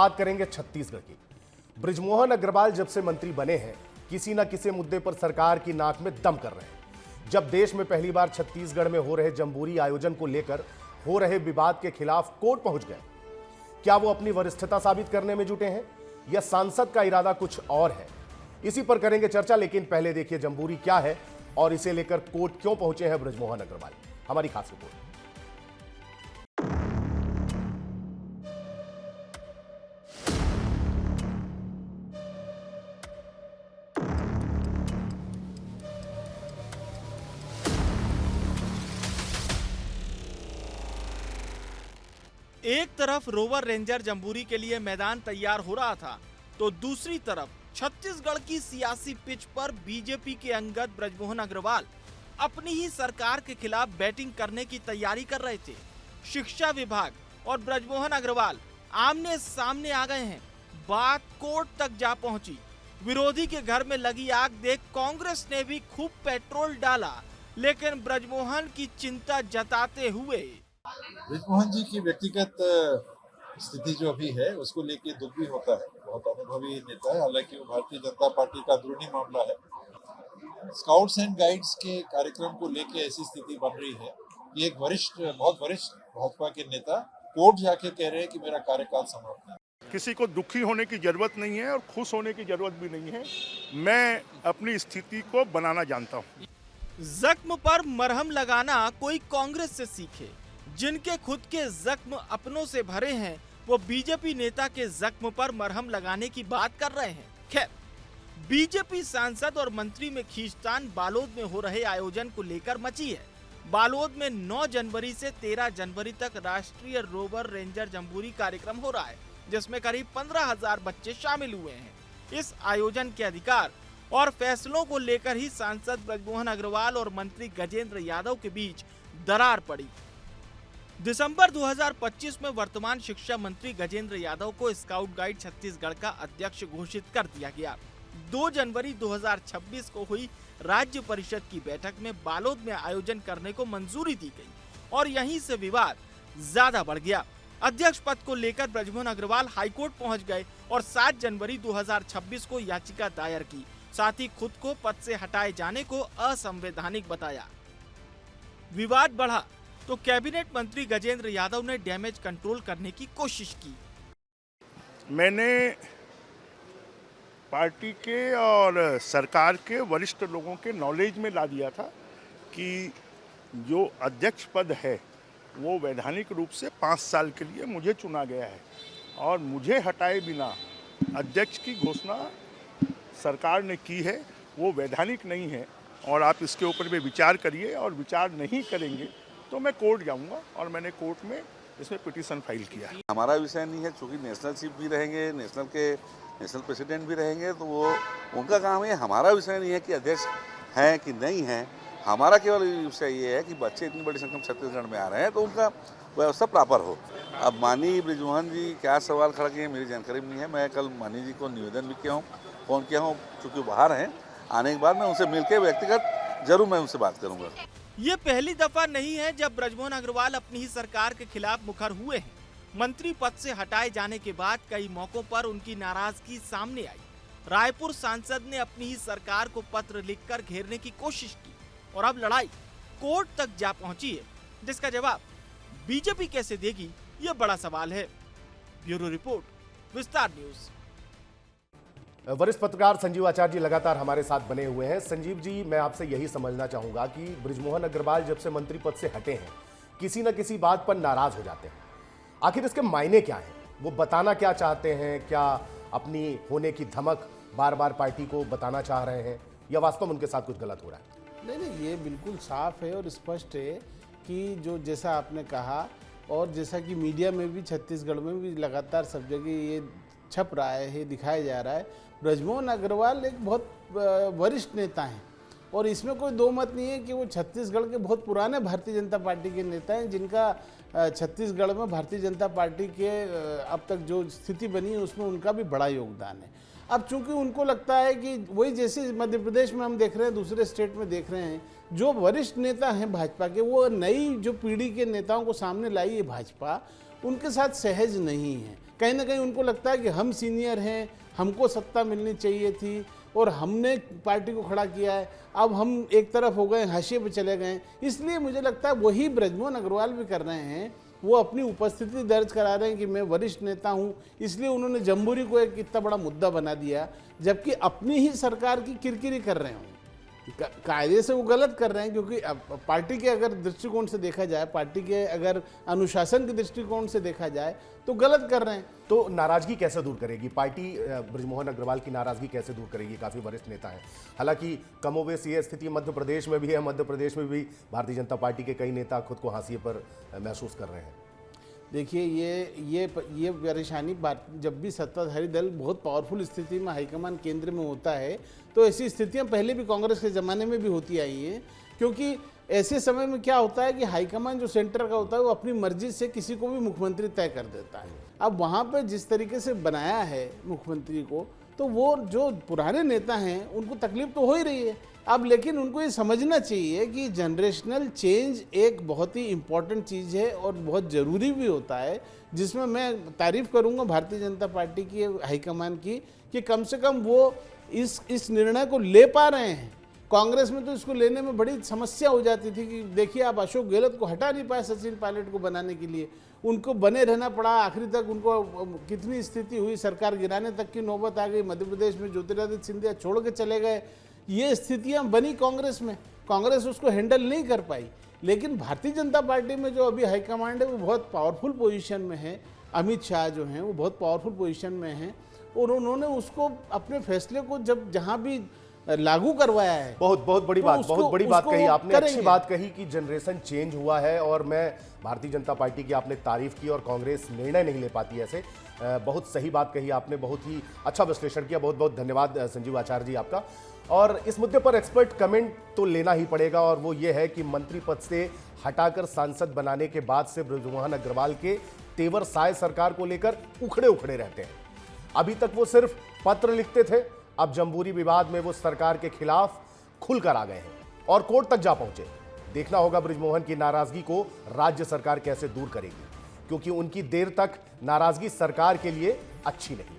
बात करेंगे छत्तीसगढ़ की। बृजमोहन अग्रवाल जब से मंत्री बने हैं, किसी न किसी मुद्दे पर सरकार की नाक में दम कर रहे हैं। जब देश में पहली बार छत्तीसगढ़ में हो रहे जम्बूरी आयोजन को लेकर हो रहे विवाद के खिलाफ कोर्ट पहुंच गए। क्या वो अपनी वरिष्ठता साबित करने में जुटे हैं या सांसद का इरादा कुछ और है? इसी पर करेंगे चर्चा, लेकिन पहले देखिए जम्बूरी क्या है और इसे लेकर कोर्ट क्यों पहुंचे हैं बृजमोहन अग्रवाल। हमारी खास रिपोर्ट। एक तरफ रोवर रेंजर जम्बूरी के लिए मैदान तैयार हो रहा था, तो दूसरी तरफ छत्तीसगढ़ की सियासी पिच पर बीजेपी के अंगद बृजमोहन अग्रवाल अपनी ही सरकार के खिलाफ बैटिंग करने की तैयारी कर रहे थे। शिक्षा विभाग और बृजमोहन अग्रवाल आमने सामने आ गए हैं। बात कोर्ट तक जा पहुंची। विरोधी के घर में लगी आग देख कांग्रेस ने भी खूब पेट्रोल डाला, लेकिन बृजमोहन की चिंता जताते हुए बृजमोहन जी की व्यक्तिगत स्थिति जो अभी है उसको लेके दुख भी होता है। बहुत अनुभवी नेता है, हालांकि वो भारतीय जनता पार्टी का अंदरूनी मामला है। स्काउट्स एंड गाइड्स के कार्यक्रम को लेके ऐसी स्थिति बन रही है कि एक बहुत वरिष्ठ भाजपा के नेता कोर्ट जाके कह रहे हैं कि मेरा कार्यकाल समाप्त है। किसी को दुखी होने की जरूरत नहीं है और खुश होने की जरूरत भी नहीं है। मैं अपनी स्थिति को बनाना जानता हूँ। जख्म पर मरहम लगाना कोई कांग्रेस से सीखे। जिनके खुद के जख्म अपनों से भरे हैं, वो बीजेपी नेता के जख्म पर मरहम लगाने की बात कर रहे हैं। खैर, बीजेपी सांसद और मंत्री में खींचतान बालोद में हो रहे आयोजन को लेकर मची है। बालोद में 9 जनवरी से 13 जनवरी तक राष्ट्रीय रोवर रेंजर जम्बूरी कार्यक्रम हो रहा है, जिसमें करीब 15,000 बच्चे शामिल हुए हैं। इस आयोजन के अधिकार और फैसलों को लेकर ही सांसद बृजमोहन अग्रवाल और मंत्री गजेंद्र यादव के बीच दरार पड़ी। दिसंबर 2025 में वर्तमान शिक्षा मंत्री गजेंद्र यादव को स्काउट गाइड छत्तीसगढ़ का अध्यक्ष घोषित कर दिया गया। 2 जनवरी 2026 को हुई राज्य परिषद की बैठक में बालोद में आयोजन करने को मंजूरी दी गई और यहीं से विवाद ज्यादा बढ़ गया। अध्यक्ष पद को लेकर बृजमोहन अग्रवाल हाईकोर्ट पहुंच गए और 7 जनवरी 2026 को याचिका दायर की। साथ ही खुद को पद से हटाए जाने को असंवैधानिक बताया। विवाद बढ़ा तो कैबिनेट मंत्री गजेंद्र यादव ने डैमेज कंट्रोल करने की कोशिश की। मैंने पार्टी के और सरकार के वरिष्ठ लोगों के नॉलेज में ला दिया था कि जो अध्यक्ष पद है वो वैधानिक रूप से 5 साल के लिए मुझे चुना गया है और मुझे हटाए बिना अध्यक्ष की घोषणा सरकार ने की है, वो वैधानिक नहीं है और आप इसके ऊपर में विचार करिए और विचार नहीं करेंगे तो मैं कोर्ट जाऊंगा और मैंने कोर्ट में इसमें पिटीशन फाइल किया है। हमारा विषय नहीं है, चूँकि नेशनल चीफ भी रहेंगे, नेशनल प्रेसिडेंट भी रहेंगे, तो वो उनका काम है। हमारा विषय नहीं है कि अध्यक्ष हैं कि नहीं हैं। हमारा केवल विषय ये है कि बच्चे इतनी बड़ी संख्या में छत्तीसगढ़ में आ रहे हैं तो उनका व्यवस्था प्रॉपर हो। अब माननीय बृजमोहन जी क्या सवाल खड़ा किए मेरी जानकारी में नहीं है। मैं कल माननीय जी को निवेदन भी किया हूँ, फ़ोन किया हूँ, चूँकि बाहर हैं। आने के बाद मैं उनसे मिलकर व्यक्तिगत जरूर मैं उनसे बात करूँगा। ये पहली दफा नहीं है जब बृजमोहन अग्रवाल अपनी ही सरकार के खिलाफ मुखर हुए हैं। मंत्री पद से हटाए जाने के बाद कई मौकों पर उनकी नाराजगी सामने आई। रायपुर सांसद ने अपनी ही सरकार को पत्र लिखकर घेरने की कोशिश की और अब लड़ाई कोर्ट तक जा पहुंची है, जिसका जवाब बीजेपी कैसे देगी, ये बड़ा सवाल है। ब्यूरो रिपोर्ट, विस्तार न्यूज। वरिष्ठ पत्रकार संजीव आचार्य जी लगातार हमारे साथ बने हुए हैं। संजीव जी, मैं आपसे यही समझना चाहूंगा कि बृजमोहन अग्रवाल जब से मंत्री पद से हटे हैं, किसी न किसी बात पर नाराज हो जाते हैं। आखिर इसके मायने क्या हैं? वो बताना क्या चाहते हैं? क्या अपनी होने की धमक बार बार पार्टी को बताना चाह रहे हैं या वास्तव में उनके साथ कुछ गलत हो रहा है? नहीं, ये बिल्कुल साफ है और स्पष्ट है कि जो जैसा आपने कहा और जैसा कि मीडिया में भी छत्तीसगढ़ में भी लगातार सब जगह ये छप रहा है, दिखाया जा रहा है, बृजमोहन अग्रवाल एक बहुत वरिष्ठ नेता हैं और इसमें कोई दो मत नहीं है कि वो छत्तीसगढ़ के बहुत पुराने भारतीय जनता पार्टी के नेता हैं, जिनका छत्तीसगढ़ में भारतीय जनता पार्टी के अब तक जो स्थिति बनी है उसमें उनका भी बड़ा योगदान है। अब चूंकि उनको लगता है कि वही जैसे मध्य प्रदेश में हम देख रहे हैं, दूसरे स्टेट में देख रहे हैं, जो वरिष्ठ नेता हैं भाजपा के, वो नई जो पीढ़ी के नेताओं को सामने लाई है भाजपा, उनके साथ सहज नहीं है। कहीं ना कहीं उनको लगता है कि हम सीनियर हैं, हमको सत्ता मिलनी चाहिए थी और हमने पार्टी को खड़ा किया है, अब हम एक तरफ हो गए, हाशिए पे चले गए। इसलिए मुझे लगता है वही बृजमोहन अग्रवाल भी कर रहे हैं, वो अपनी उपस्थिति दर्ज करा रहे हैं कि मैं वरिष्ठ नेता हूं, इसलिए उन्होंने जम्बूरी को एक इतना बड़ा मुद्दा बना दिया, जबकि अपनी ही सरकार की किरकिरी कर रहे हों। कायदे से वो गलत कर रहे हैं, क्योंकि अब पार्टी के अगर दृष्टिकोण से देखा जाए, पार्टी के अगर अनुशासन के दृष्टिकोण से देखा जाए तो गलत कर रहे हैं। तो नाराजगी कैसे दूर करेगी पार्टी? बृजमोहन अग्रवाल की नाराजगी कैसे दूर करेगी? काफी वरिष्ठ नेता हैं। हालांकि कमोबेश ये स्थिति मध्य प्रदेश में भी है। मध्य प्रदेश में भी भारतीय जनता पार्टी के कई नेता खुद को हाशिए पर महसूस कर रहे हैं। देखिए, ये परेशानी जब भी सत्ताधारी दल बहुत पावरफुल स्थिति में हाईकमान केंद्र में होता है, तो ऐसी स्थितियां पहले भी कांग्रेस के ज़माने में भी होती आई हैं। क्योंकि ऐसे समय में क्या होता है कि हाईकमान जो सेंटर का होता है वो अपनी मर्जी से किसी को भी मुख्यमंत्री तय कर देता है। अब वहाँ पर जिस तरीके से बनाया है मुख्यमंत्री को, तो वो जो पुराने नेता हैं उनको तकलीफ तो हो ही रही है। अब लेकिन उनको ये समझना चाहिए कि जनरेशनल चेंज एक बहुत ही इम्पॉर्टेंट चीज़ है और बहुत ज़रूरी भी होता है, जिसमें मैं तारीफ़ करूंगा भारतीय जनता पार्टी की हाईकमान की कि कम से कम वो इस निर्णय को ले पा रहे हैं। कांग्रेस में तो इसको लेने में बड़ी समस्या हो जाती थी कि देखिए, आप अशोक गहलोत को हटा नहीं पाए सचिन पायलट को बनाने के लिए, उनको बने रहना पड़ा आखिरी तक। उनको कितनी स्थिति हुई, सरकार गिराने तक की नौबत आ गई। मध्य प्रदेश में ज्योतिरादित्य सिंधिया छोड़ के चले गए। ये स्थितियां बनी कांग्रेस में, कांग्रेस उसको हैंडल नहीं कर पाई। लेकिन भारतीय जनता पार्टी में जो अभी हाईकमांड है वो बहुत पावरफुल पोजीशन में है। अमित शाह जो हैं वो बहुत पावरफुल पोजीशन में हैं और उन्होंने उसको अपने फैसले को जहां भी लागू करवाया है। बहुत बड़ी बात, बहुत बड़ी बात कही आपने। अच्छी करेंगे। बात कही कि जनरेशन चेंज हुआ है और मैं भारतीय जनता पार्टी की आपने तारीफ की और कांग्रेस निर्णय नहीं ले पाती ऐसे। बहुत सही बात कही आपने, बहुत ही अच्छा विश्लेषण किया। बहुत बहुत धन्यवाद संजीव आचार्य जी आपका। और इस मुद्दे पर एक्सपर्ट कमेंट तो लेना ही पड़ेगा, और वो ये है कि मंत्री पद से हटाकर सांसद बनाने के बाद से बृजमोहन अग्रवाल के तेवर साय सरकार को लेकर उखड़े रहते हैं। अभी तक वो सिर्फ पत्र लिखते थे, अब जम्बूरी विवाद में वो सरकार के खिलाफ खुलकर आ गए हैं और कोर्ट तक जा पहुंचे। देखना होगा बृजमोहन की नाराजगी को राज्य सरकार कैसे दूर करेगी, क्योंकि उनकी देर तक नाराजगी सरकार के लिए अच्छी नहीं।